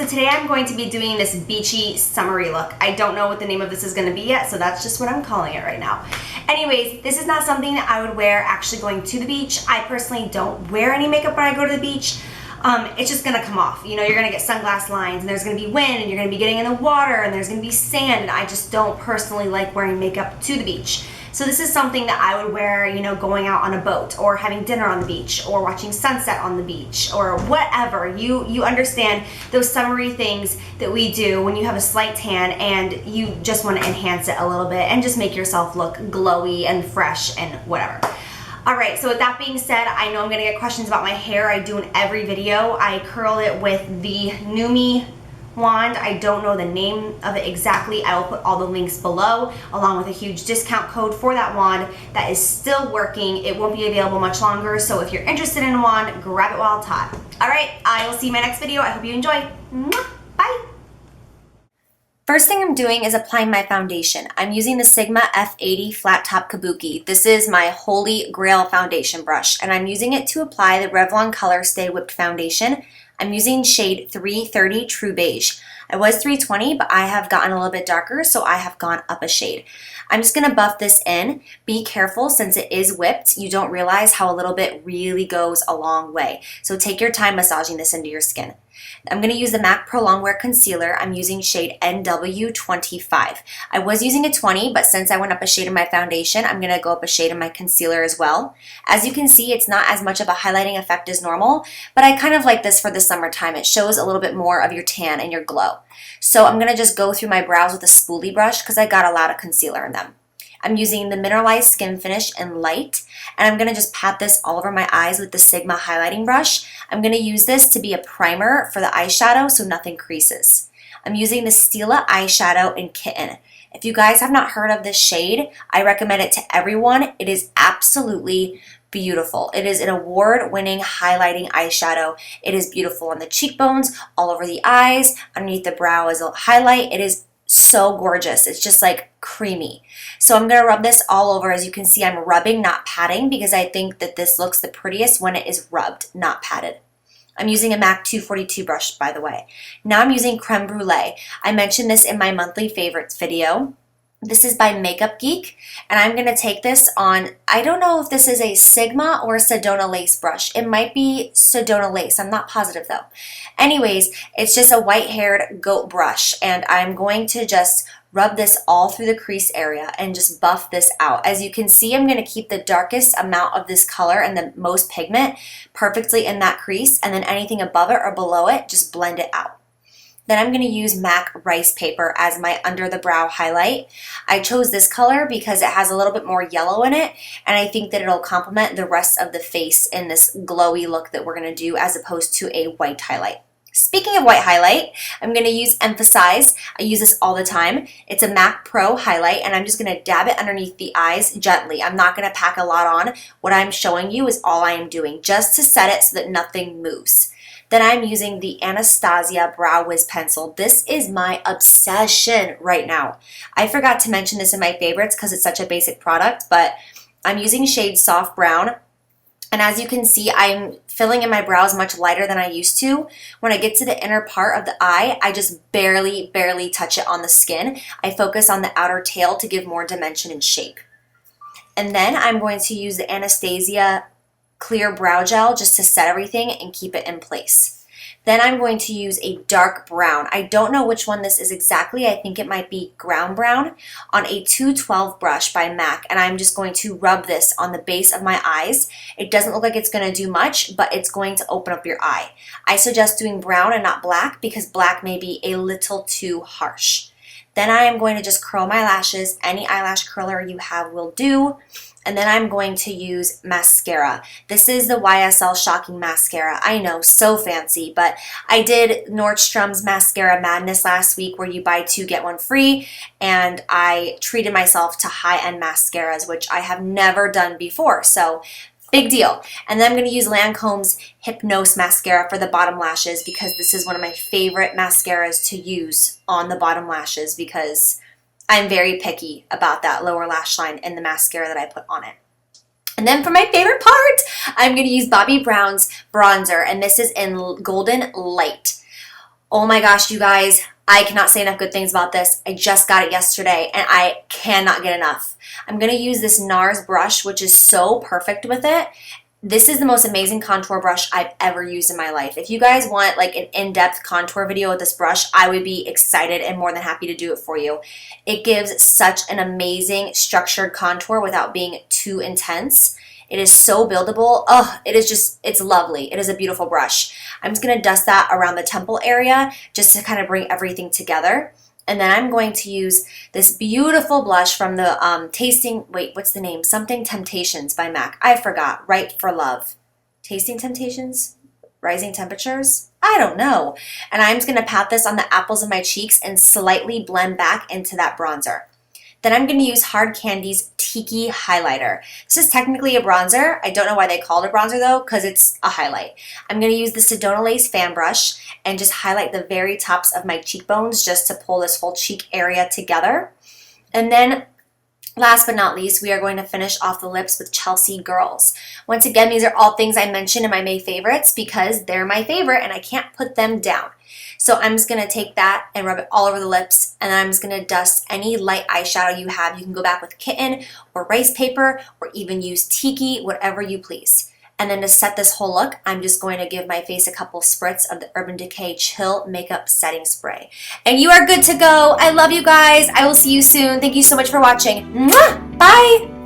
today I'm going to be doing this beachy summery look. I don't know what the name of this is going to be yet, so that's just what I'm calling it right now. Anyways, this is not something that I would wear actually going to the beach. I personally don't wear any makeup when I go to the beach. It's just gonna come off. You know, you're gonna get sunglass lines and there's gonna be wind and you're gonna be getting in the water and there's gonna be sand, and I just don't personally like wearing makeup to the beach. So this is something that I would wear, you know, going out on a boat or having dinner on the beach or watching sunset on the beach or whatever. You understand those summery things that we do when you have a slight tan and you just want to enhance it a little bit and just make yourself look glowy and fresh and whatever. Alright, so with that being said, I know I'm going to get questions about my hair. I do in every video. I curl it with the Numi wand. I don't know the name of it exactly. I will put all the links below along with a huge discount code for that wand that is still working. It won't be available much longer, so if you're interested in a wand, grab it while it's hot. Alright, I will see you in my next video. I hope you enjoy. Bye! First thing I'm doing is applying my foundation. I'm using the Sigma F80 Flat Top Kabuki. This is my holy grail foundation brush, and I'm using it to apply the Revlon Color Stay Whipped Foundation. I'm using shade 330 True Beige. I was 320, but I have gotten a little bit darker, so I have gone up a shade. I'm just gonna buff this in. Be careful, since it is whipped, you don't realize how a little bit really goes a long way. So take your time massaging this into your skin. I'm going to use the MAC Prolong Wear Concealer. I'm using shade NW25. I was using a 20, but since I went up a shade in my foundation, I'm going to go up a shade in my concealer as well. As you can see, it's not as much of a highlighting effect as normal, but I kind of like this for the summertime. It shows a little bit more of your tan and your glow. So I'm going to just go through my brows with a spoolie brush because I got a lot of concealer in them. I'm using the Mineralized Skin Finish in Light, and I'm going to just pat this all over my eyes with the Sigma highlighting brush. I'm going to use this to be a primer for the eyeshadow so nothing creases. I'm using the Stila eyeshadow in Kitten. If you guys have not heard of this shade, I recommend it to everyone. It is absolutely beautiful. It is an award-winning highlighting eyeshadow. It is beautiful on the cheekbones, all over the eyes, underneath the brow as a highlight. It is so gorgeous. It's just like creamy. So I'm going to rub this all over. As you can see, I'm rubbing, not patting, because I think that this looks the prettiest when it is rubbed, not patted. I'm using a MAC 242 brush, by the way. Now I'm using Creme Brulee. I mentioned this in my monthly favorites video. This is by Makeup Geek, and I'm going to take this on, I don't know if this is a Sigma or a Sedona lace brush. It might be Sedona lace. I'm not positive though. Anyways, it's just a white-haired goat brush, and I'm going to just rub this all through the crease area and just buff this out. As you can see, I'm going to keep the darkest amount of this color and the most pigment perfectly in that crease, and then anything above it or below it, just blend it out. Then I'm going to use MAC Ricepaper as my under the brow highlight. I chose this color because it has a little bit more yellow in it, and I think that it'll complement the rest of the face in this glowy look that we're going to do, as opposed to a white highlight. Speaking of white highlight, I'm going to use Emphasize. I use this all the time. It's a MAC Pro highlight, and I'm just going to dab it underneath the eyes gently. I'm not going to pack a lot on. What I'm showing you is all I am doing, just to set it so that nothing moves. Then I'm using the Anastasia Brow Wiz Pencil. This is my obsession right now. I forgot to mention this in my favorites because it's such a basic product, but I'm using shade Soft Brown. And as you can see, I'm filling in my brows much lighter than I used to. When I get to the inner part of the eye, I just barely touch it on the skin. I focus on the outer tail to give more dimension and shape. And then I'm going to use the Anastasia Clear Brow Gel just to set everything and keep it in place. Then I'm going to use a dark brown. I don't know which one this is exactly. I think it might be ground brown, on a 212 brush by MAC, and I'm just going to rub this on the base of my eyes. It doesn't look like it's going to do much, but it's going to open up your eye. I suggest doing brown and not black because black may be a little too harsh. Then I am going to just curl my lashes. Any eyelash curler you have will do. And then I'm going to use mascara. This is the YSL Shocking Mascara. I know, so fancy, but I did Nordstrom's Mascara Madness last week where you buy 2 get 1 free, and I treated myself to high-end mascaras, which I have never done before, so big deal. And then I'm going to use Lancome's Hypnose Mascara for the bottom lashes because this is one of my favorite mascaras to use on the bottom lashes because I'm very picky about that lower lash line and the mascara that I put on it. And then for my favorite part, I'm going to use Bobbi Brown's bronzer, and this is in Golden Light. Oh my gosh, you guys, I cannot say enough good things about this. I just got it yesterday and I cannot get enough. I'm going to use this Nars brush, which is so perfect with it. This is the most amazing contour brush I've ever used in my life. If you guys want like an in-depth contour video with this brush, I would be excited and more than happy to do it for you. It gives such an amazing structured contour without being too intense. It is so buildable. Oh, it's lovely. It is a beautiful brush. I'm just going to dust that around the temple area just to kind of bring everything together. And then I'm going to use this beautiful blush from the what's the name? Something Temptations by MAC. I forgot. Right for Love. Tasting Temptations? Rising Temperatures? I don't know. And I'm just going to pat this on the apples of my cheeks and slightly blend back into that bronzer. Then I'm going to use Hard Candy's Tiki Highlighter. This is technically a bronzer. I don't know why they call it a bronzer though, because it's a highlight. I'm going to use the Sedona Lace fan brush and just highlight the very tops of my cheekbones just to pull this whole cheek area together. And then last but not least, we are going to finish off the lips with Chelsea Girls. Once again, these are all things I mentioned in my May favorites because they're my favorite and I can't put them down. So I'm just going to take that and rub it all over the lips, and then I'm just going to dust any light eyeshadow you have. You can go back with Kitten or Ricepaper or even use Tiki, whatever you please. And then to set this whole look, I'm just going to give my face a couple spritz of the Urban Decay Chill Makeup Setting Spray. And you are good to go. I love you guys. I will see you soon. Thank you so much for watching. Mwah! Bye!